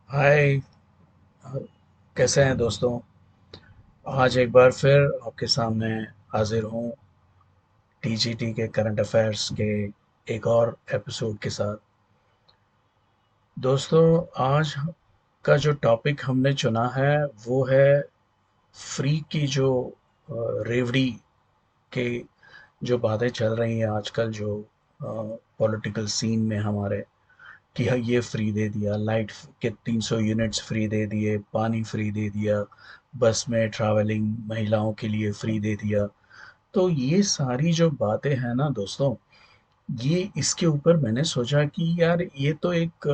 हाय। कैसे हैं दोस्तों? आज एक बार फिर आपके सामने हाजिर हूँ टीजीटी के करंट अफेयर्स के एक और एपिसोड के साथ। दोस्तों, आज का जो टॉपिक हमने चुना है वो है फ्री की जो रेवड़ी के जो बातें चल रही हैं आजकल, जो पॉलिटिकल सीन में हमारे, कि हाँ ये फ्री दे दिया, लाइट के 300 यूनिट्स फ्री दे दिए, पानी फ्री दे दिया, बस में ट्रैवलिंग महिलाओं के लिए फ्री दे दिया। तो ये सारी जो बातें हैं ना दोस्तों, ये इसके ऊपर मैंने सोचा कि यार ये तो एक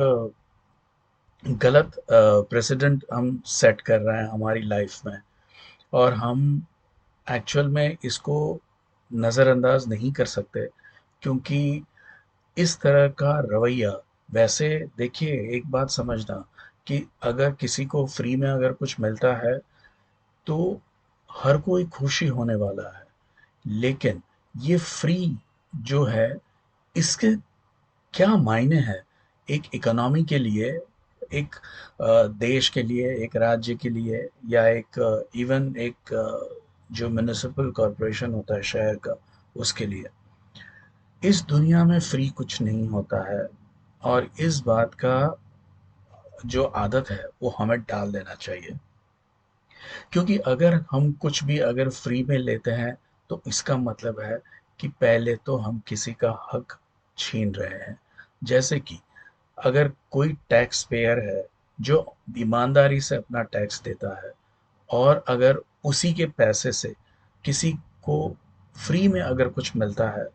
गलत प्रेसिडेंट हम सेट कर रहे हैं हमारी लाइफ में, और हम एक्चुअल में इसको नज़रअंदाज नहीं कर सकते, क्योंकि इस तरह का रवैया, वैसे देखिए एक बात समझना, कि अगर किसी को फ्री में अगर कुछ मिलता है तो हर कोई खुशी होने वाला है। लेकिन ये फ्री जो है, इसके क्या मायने हैं एक इकोनॉमी के लिए, एक देश के लिए, एक राज्य के लिए, या एक इवन एक जो म्युनिसिपल कॉरपोरेशन होता है शहर का, उसके लिए। इस दुनिया में फ्री कुछ नहीं होता है, और इस बात का जो आदत है वो हमें डाल देना चाहिए। क्योंकि अगर हम कुछ भी अगर फ्री में लेते हैं तो इसका मतलब है कि पहले तो हम किसी का हक छीन रहे हैं। जैसे कि अगर कोई टैक्स पेयर है जो ईमानदारी से अपना टैक्स देता है, और अगर उसी के पैसे से किसी को फ्री में अगर कुछ मिलता है,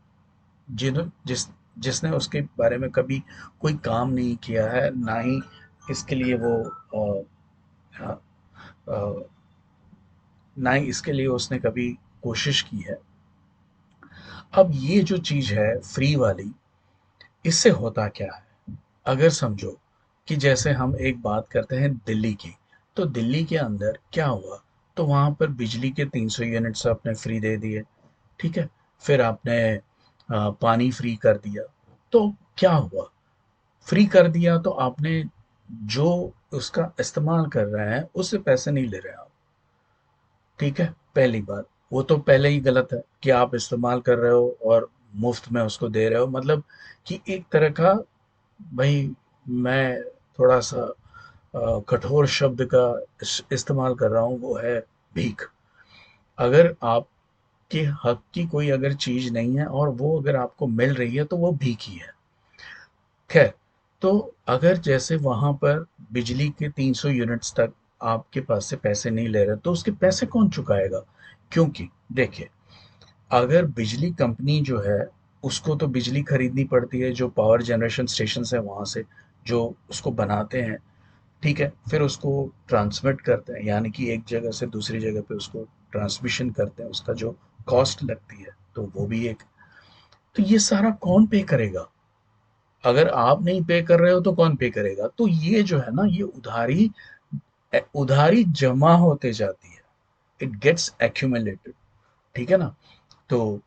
जिसने उसके बारे में कभी कोई काम नहीं किया है, ना ही इसके लिए वो अ, अ, ना ही इसके लिए उसने कभी कोशिश की है। अब ये जो चीज़ है फ्री वाली, इससे होता क्या है? अगर समझो कि जैसे हम एक बात करते हैं दिल्ली की, तो दिल्ली के अंदर क्या हुआ? तो वहाँ पर बिजली के 300 यूनिट्स आपने फ्री दे दिए, ठीक है? फिर आपने पानी फ्री कर दिया। तो क्या हुआ? फ्री कर दिया तो आपने जो उसका इस्तेमाल कर रहे हैं उससे पैसे नहीं ले रहे आप, ठीक है? पहली बात, वो तो पहले ही गलत है कि आप इस्तेमाल कर रहे हो और मुफ्त में उसको दे रहे हो, मतलब कि एक तरह का, भाई, मैं थोड़ा सा कठोर शब्द का इस्तेमाल कर रहा हूँ, वो है भीख। अगर आपके हक की कोई अगर चीज नहीं है और वो अगर आपको मिल रही है तो वो भीख ही है। खैर, तो अगर जैसे वहां पर बिजली के 300 यूनिट्स तक आपके पास से पैसे नहीं ले रहे, तो उसके पैसे कौन चुकाएगा? क्योंकि देखिए, अगर बिजली कंपनी जो है, उसको तो बिजली खरीदनी पड़ती है, जो पावर जनरेशन स्टेशन है वहां से, जो उसको बनाते हैं, ठीक है? फिर उसको ट्रांसमिट करते हैं, यानी कि एक जगह से दूसरी जगह पे उसको ट्रांसमिशन करते हैं, उसका जो कॉस्ट लगती है, तो वो भी एक। तो ये सारा कौन पे करेगा? अगर आप नहीं पे कर रहे हो तो कौन पे करेगा? तो ये जो है ना, ये उधारी उधारी जमा होते जाती है, इट गेट्स एक्यूमुलेटेड, ठीक है ना? तो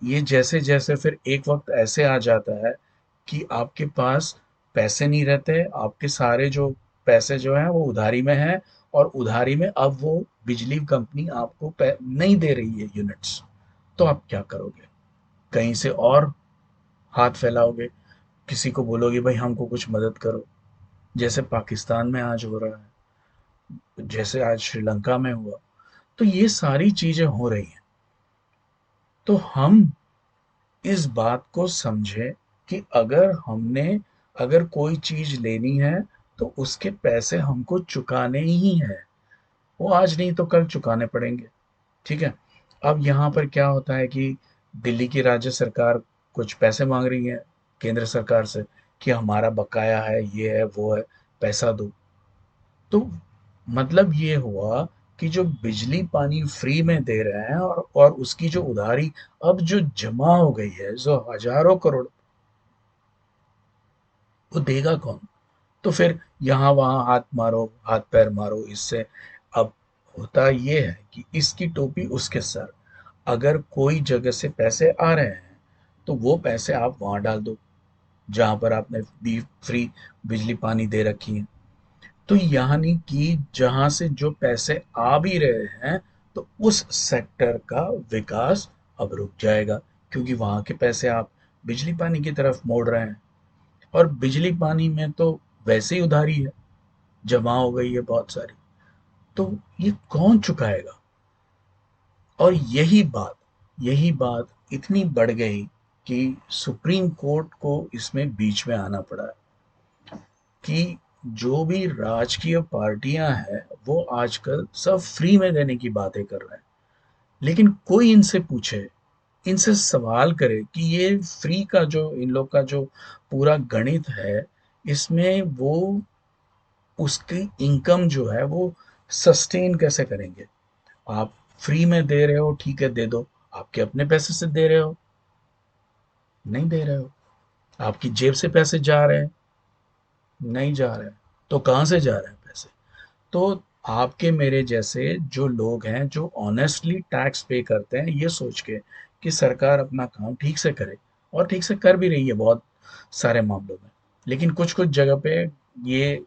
ये जैसे जैसे फिर एक वक्त ऐसे आ जाता है कि आपके पास पैसे नहीं रहते, आपके सारे जो पैसे जो हैं वो उधारी में हैं, और उधारी में अब वो बिजली कंपनी आपको नहीं दे रही है यूनिट्स। तो आप क्या करोगे? कहीं से और हाथ फैलाओगे, किसी को बोलोगे भाई हमको कुछ मदद करो, जैसे पाकिस्तान में आज हो रहा है, जैसे आज श्रीलंका में हुआ। तो ये सारी चीजें हो रही हैं। तो हम इस बात को समझें कि अगर कोई चीज लेनी है तो उसके पैसे हमको चुकाने ही हैं। वो आज नहीं तो कल चुकाने पड़ेंगे, ठीक है? अब यहाँ पर क्या होता है कि दिल्ली की राज्य सरकार कुछ पैसे मांग रही है केंद्र सरकार से, कि हमारा बकाया है, ये है, वो है, पैसा दो। तो मतलब ये हुआ कि जो बिजली पानी फ्री में दे रहे हैं, और उसकी जो उधारी अब जो जमा हो गई है, जो हजारों करोड़, वो देगा कौन? तो फिर यहाँ वहाँ हाथ मारो, हाथ पैर मारो इससे। अब होता ये है कि इसकी टोपी उसके सर। अगर कोई जगह से पैसे आ रहे हैं तो वो पैसे आप वहां डाल दो जहां पर आपने भी फ्री बिजली पानी दे रखी है। तो यानी कि जहां से जो पैसे आ भी रहे हैं, तो उस सेक्टर का विकास अब रुक जाएगा, क्योंकि वहां के पैसे आप बिजली पानी की तरफ मोड़ रहे हैं। और बिजली पानी में तो वैसे ही उधारी है, जमा हो गई है बहुत सारी। तो ये कौन चुकाएगा? और यही बात इतनी बढ़ गई कि सुप्रीम कोर्ट को इसमें बीच में आना पड़ा कि जो भी राजकीय पार्टियां हैं वो आजकल सब फ्री में देने की बातें कर रहे हैं। लेकिन कोई इनसे पूछे, इनसे सवाल करे कि ये फ्री का जो इन लोग का जो पूरा गणित है, इसमें वो उसकी इनकम जो है वो सस्टेन कैसे करेंगे? आप फ्री में दे रहे हो, ठीक है दे दो, आपके अपने पैसे से दे रहे हो? नहीं दे रहे हो। आपकी जेब से पैसे जा रहे हैं? नहीं जा रहे हैं। तो कहाँ से जा रहे हैं पैसे? तो आपके मेरे जैसे जो लोग हैं जो ऑनेस्टली टैक्स पे करते हैं, ये सोच के कि सरकार अपना काम ठीक से करे, और ठीक से कर भी रही है बहुत सारे मामलों में। लेकिन कुछ कुछ जगह पे ये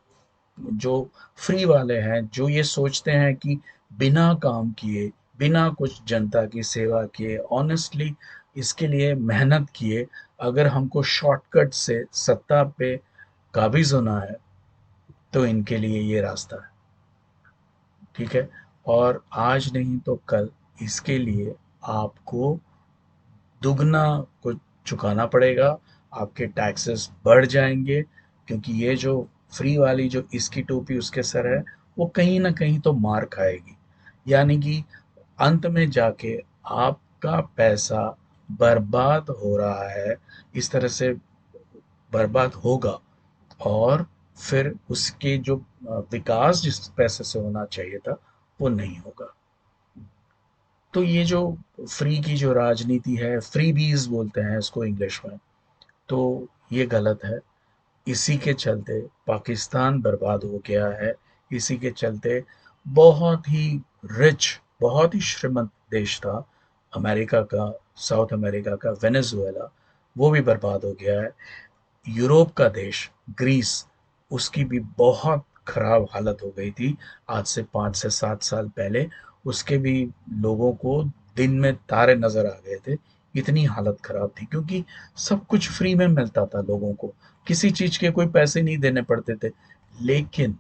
जो फ्री वाले हैं, जो ये सोचते हैं कि बिना काम किए, बिना कुछ जनता की सेवा किए, ऑनेस्टली इसके लिए मेहनत किए, अगर हमको शॉर्टकट से सत्ता पे काबिज होना है, तो इनके लिए ये रास्ता है। ठीक है? और आज नहीं तो कल इसके लिए आपको दुगना कुछ चुकाना पड़ेगा। आपके टैक्सेस बढ़ जाएंगे, क्योंकि ये जो फ्री वाली जो इसकी टोपी उसके सर है, वो कहीं ना कहीं तो मार खाएगी। यानी कि अंत में जाके आपका पैसा बर्बाद हो रहा है, इस तरह से बर्बाद होगा। और फिर उसके जो विकास जिस पैसे से होना चाहिए था, वो नहीं होगा। तो ये जो फ्री की जो राजनीति है, फ्री बीज बोलते हैं इसको इंग्लिश में, तो ये गलत है। इसी के चलते पाकिस्तान बर्बाद हो गया है। इसी के चलते बहुत ही रिच, बहुत ही श्रीमंत देश था अमेरिका का, साउथ अमेरिका का वेनेजुएला, वो भी बर्बाद हो गया है। यूरोप का देश ग्रीस, उसकी भी बहुत खराब हालत हो गई थी आज से 5 से 7 साल पहले। उसके भी लोगों को दिन में तारे नजर आ गए थे, इतनी हालत खराब थी, क्योंकि सब कुछ फ्री में मिलता था लोगों को, किसी चीज के कोई पैसे नहीं देने पड़ते थे। लेकिन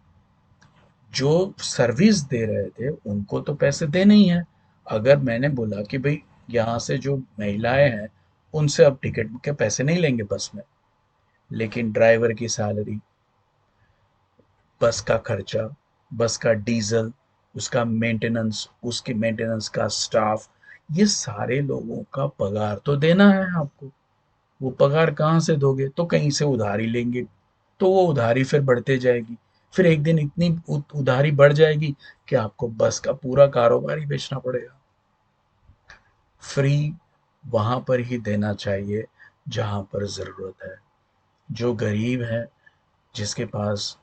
जो सर्विस दे रहे थे उनको तो पैसे देने ही हैं। अगर मैंने बोला कि भाई यहाँ से जो महिलाएं हैं उनसे अब टिकट के पैसे नहीं लेंगे बस में, लेकिन ड्राइवर की सैलरी, बस का खर्चा, बस का डीजल, उसका मेंटेनेंस, उसके मेंटेनेंस का स्टाफ, ये सारे लोगों का पगार तो देना है आपको। वो पगार कहाँ से दोगे? तो कहीं से उधारी लेंगे। तो वो उधारी फिर बढ़ते जाएगी। फिर एक दिन इतनी उधारी बढ़ जाएगी कि आपको बस का पूरा कारोबार ही बेचना पड़ेगा। फ्री वहां पर ही देना चाहिए जहां पर जरूरत है। जो गरीब है, जिसके पास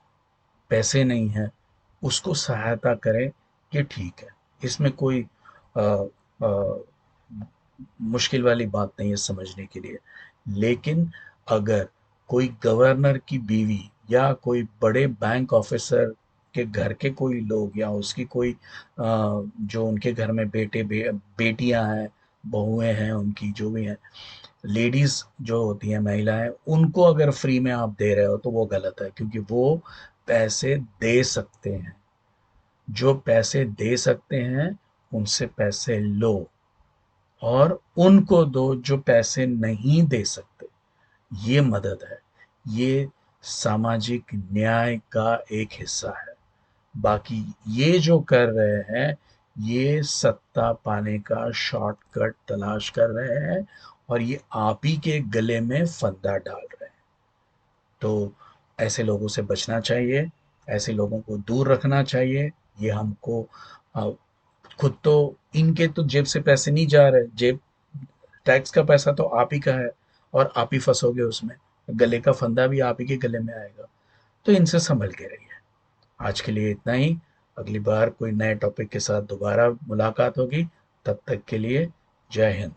पैसे नहीं हैं, उसको सहायता करें, ये ठीक है। इसमें कोई अ, अ, मुश्किल वाली बात नहीं है समझने के लिए। लेकिन अगर कोई गवर्नर की बीवी या कोई बड़े बैंक ऑफिसर के घर के कोई लोग, या उसकी कोई जो उनके घर में बेटियां हैं, बहुएं हैं, उनकी जो भी हैं, लेडीज जो होती हैं, महिलाएं, उनको अगर फ्री में आप दे रहे हो तो वो गलत है, क्योंकि वो पैसे दे सकते हैं। जो पैसे दे सकते हैं उनसे पैसे लो, और उनको दो जो पैसे नहीं दे सकते। ये मदद है। ये सामाजिक न्याय का एक हिस्सा है। बाकी ये जो कर रहे हैं, ये सत्ता पाने का शॉर्टकट तलाश कर रहे हैं, और ये आप ही के गले में फंदा डाल रहे हैं। तो ऐसे लोगों से बचना चाहिए, ऐसे लोगों को दूर रखना चाहिए। ये हमको अ, खुद तो, इनके तो जेब से पैसे नहीं जा रहे, जेब टैक्स का पैसा तो आप ही का है, और आप ही फंसोगे उसमें। गले का फंदा भी आप ही के गले में आएगा। तो इनसे संभल के रहिए। आज के लिए इतना ही। अगली बार कोई नए टॉपिक के साथ दोबारा मुलाकात होगी। तब तक के लिए जय हिंद।